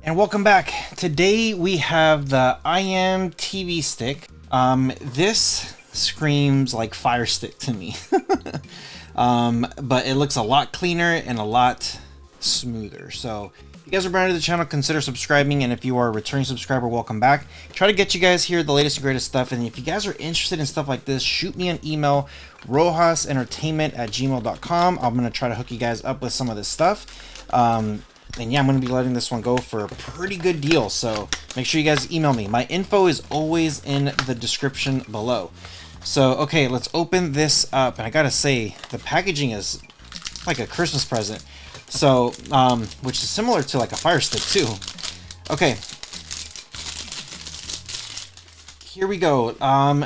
And welcome back. Today we have the IM TV Stick. This screams like Fire Stick to me. But it looks a lot cleaner and a lot smoother. So if you guys are brand new to the channel, consider subscribing. And if you are a returning subscriber, welcome back. Try to get you guys here the latest and greatest stuff. And if you guys are interested in stuff like this, shoot me an email, rohasentertainment@gmail.com. I'm going to try to hook you guys up with some of this stuff. And yeah, I'm going to be letting this one go for a pretty good deal. So make sure you guys email me. My info is always in the description below. So, okay, let's open this up. And I got to say, the packaging is like a Christmas present. So, which is similar to like a Fire Stick too. Okay. Here we go.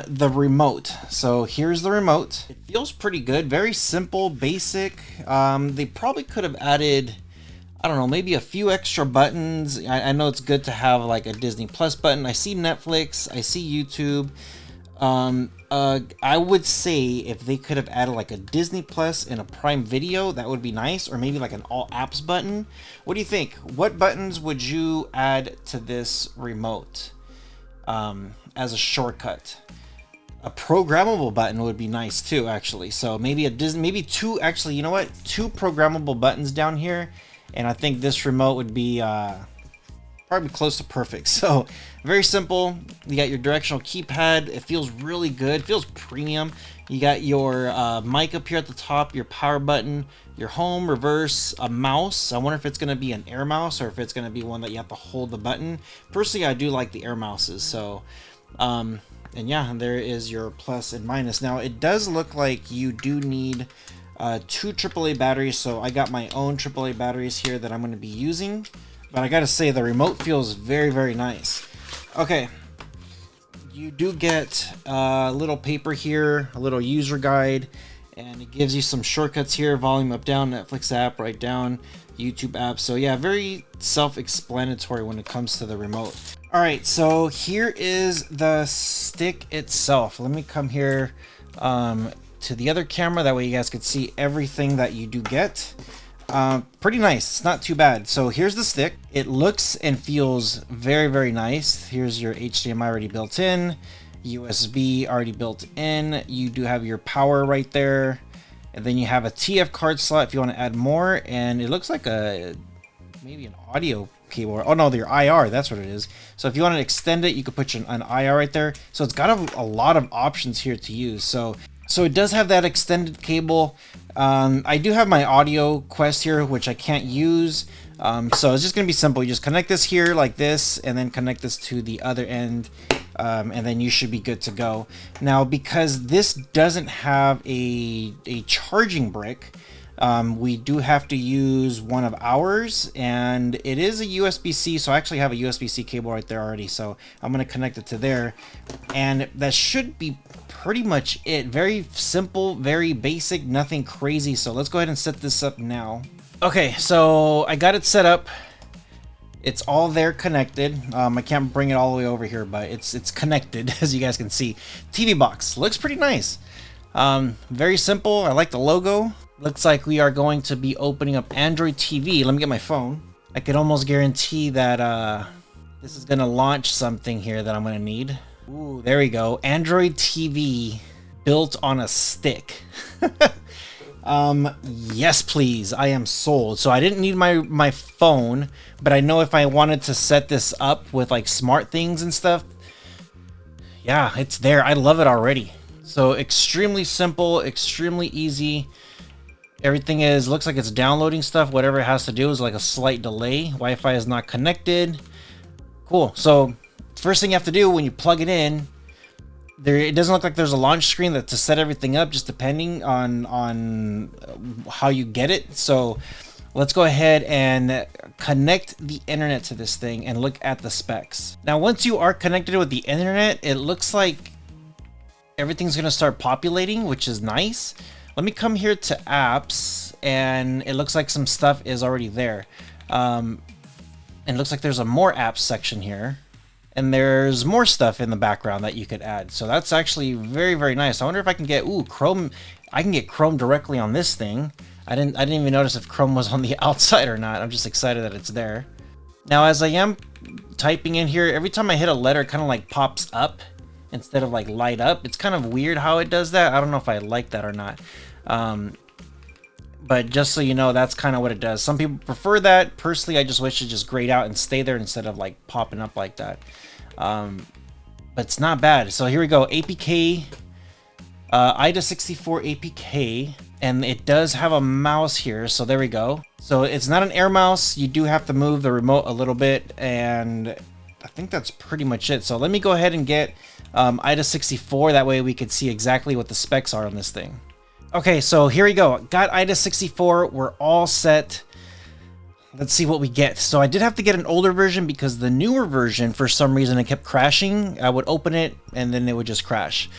The remote. So here's the remote. It feels pretty good. Very simple, basic. They probably could have added, I don't know, maybe a few extra buttons. I know it's good to have like a Disney Plus button. I see Netflix, I see YouTube. I would say if they could have added like a Disney Plus and a Prime Video, that would be nice. Or maybe like an all apps button. What do you think? What buttons would you add to this remote as a shortcut? A programmable button would be nice too, actually. So maybe a Disney, maybe two, actually, you know what? Two programmable buttons down here. And I think this remote would be probably close to perfect. So very simple. You got your directional keypad. It feels really good. It feels premium. You got your mic up here at the top, your power button, your home, reverse, a mouse. I wonder if it's going to be an air mouse or if it's going to be one that you have to hold the button. Personally, I do like the air mouses. So, and yeah, there is your plus and minus. Now, it does look like you do need two AAA batteries, so I got my own AAA batteries here that I'm going to be using. But I gotta say, the remote feels very, very nice. Okay, you do get a little paper here, a little user guide, and it gives you some shortcuts here: volume up, down, Netflix app, right down, YouTube app. So yeah, very self-explanatory when it comes to the remote. All right, so here is the stick itself. Let me come here to the other camera, that way you guys could see everything that you do get. Pretty nice. It's not too bad. So here's the stick. It looks and feels very, very nice. Here's your HDMI already built in, USB already built in. You do have your power right there, and then you have a TF card slot if you want to add more. And it looks like maybe an audio cable. Oh no, your IR, that's what it is. So if you want to extend it, you could put an IR right there. So it's got a lot of options here to use. So it does have that extended cable. I do have my audio Quest here, which I can't use. So it's just going to be simple. You just connect this here like this, and then connect this to the other end, and then you should be good to go. Now, because this doesn't have a charging brick, we do have to use one of ours, and it is a USB-C, so I actually have a USB-C cable right there already, so I'm going to connect it to there, and that should be pretty much it. Very simple, very basic, nothing crazy. So let's go ahead and set this up now. Okay, so I got it set up. It's all there connected. I can't bring it all the way over here, but it's connected, as you guys can see. TV box looks pretty nice. Very simple. I like the logo. Looks like we are going to be opening up Android TV. Let me get my phone. I could almost guarantee that this is going to launch something here that I'm going to need. Ooh, there we go. Android TV built on a stick. Yes, please. I am sold. So I didn't need my phone, but I know if I wanted to set this up with like smart things and stuff, yeah, it's there. I love it already. So extremely simple, extremely easy. Everything looks like it's downloading stuff. Whatever it has to do is like a slight delay. Wi-Fi is not connected. Cool. So first thing you have to do when you plug it in, it doesn't look like there's a launch screen to set everything up, just depending on how you get it. So let's go ahead and connect the internet to this thing and look at the specs. Now, once you are connected with the internet, it looks like everything's going to start populating, which is nice. Let me come here to apps, and it looks like some stuff is already there. And it looks like there's a more apps section here. And there's more stuff in the background that you could add. So that's actually very, very nice. I wonder if I can get, Chrome. I can get Chrome directly on this thing. I didn't even notice if Chrome was on the outside or not. I'm just excited that it's there. Now, as I am typing in here, every time I hit a letter, it kind of like pops up instead of like light up. It's kind of weird how it does that. I don't know if I like that or not. But just so you know, that's kind of what it does. Some people prefer that. Personally, I just wish it just grayed out and stay there instead of like popping up like that. But it's not bad. So here we go. APK, IDA64 APK, and it does have a mouse here. So there we go. So it's not an air mouse. You do have to move the remote a little bit, and I think that's pretty much it. So let me go ahead and get IDA64. That way we could see exactly what the specs are on this thing. Okay, so here we go. Got IDA64. We're all set. Let's see what we get. So I did have to get an older version because the newer version, for some reason, it kept crashing. I would open it and then it would just crash.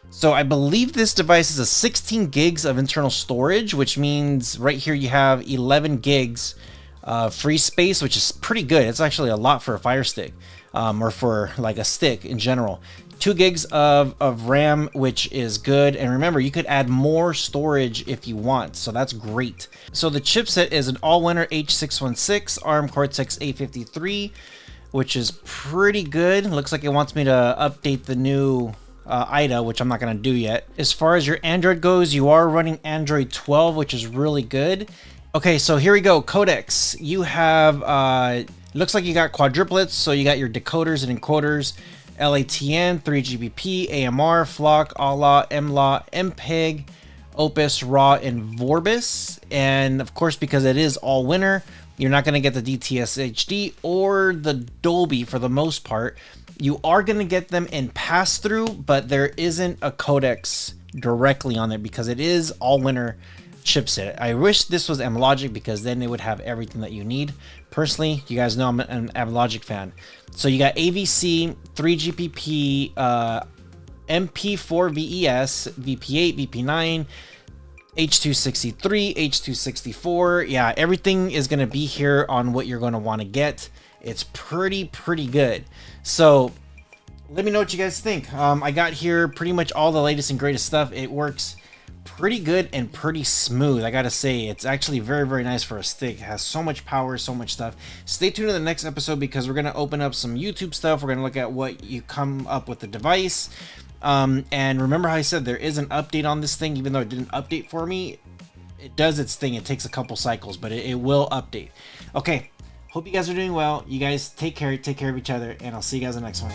So I believe this device is a 16 gigs of internal storage, which means right here you have 11 gigs free space, which is pretty good. It's actually a lot for a Fire Stick, or for like a stick in general. 2 gigs of RAM, which is good. And remember, you could add more storage if you want, so that's great. So the chipset is an all-winner H616 ARM Cortex-A53, which is pretty good. Looks like it wants me to update the new IDA, which I'm not going to do yet. As far as your Android goes, you are running Android 12, which is really good. Okay, so here we go. Codecs. You have, looks like you got quadruplets, so you got your decoders and encoders. LATN, 3GBP, AMR, FLOC, ALA, MLA, MPEG, Opus, RAW, and Vorbis. And of course, because it is all winner, you're not going to get the DTS HD or the Dolby for the most part. You are going to get them in pass-through, but there isn't a codecs directly on there because it is all winner chipset. I wish this was Amlogic because then it would have everything that you need. Personally, you guys know I'm an Amlogic fan. So you got AVC, 3GPP, MP4 VES, VP8, VP9, H263, H264. Yeah, everything is going to be here on what you're going to want to get. It's pretty good. So let me know what you guys think. I got here pretty much all the latest and greatest stuff. It works pretty good and pretty smooth. I gotta say, it's actually very nice for a stick. It has so much power, so much stuff. Stay tuned to the next episode because we're gonna open up some YouTube stuff. We're gonna look at what you come up with the device. And remember how I said there is an update on this thing, even though it didn't update for me. It does its thing. It takes a couple cycles, but it will update. Okay, hope you guys are doing well. You guys take care of each other, and I'll see you guys in the next one.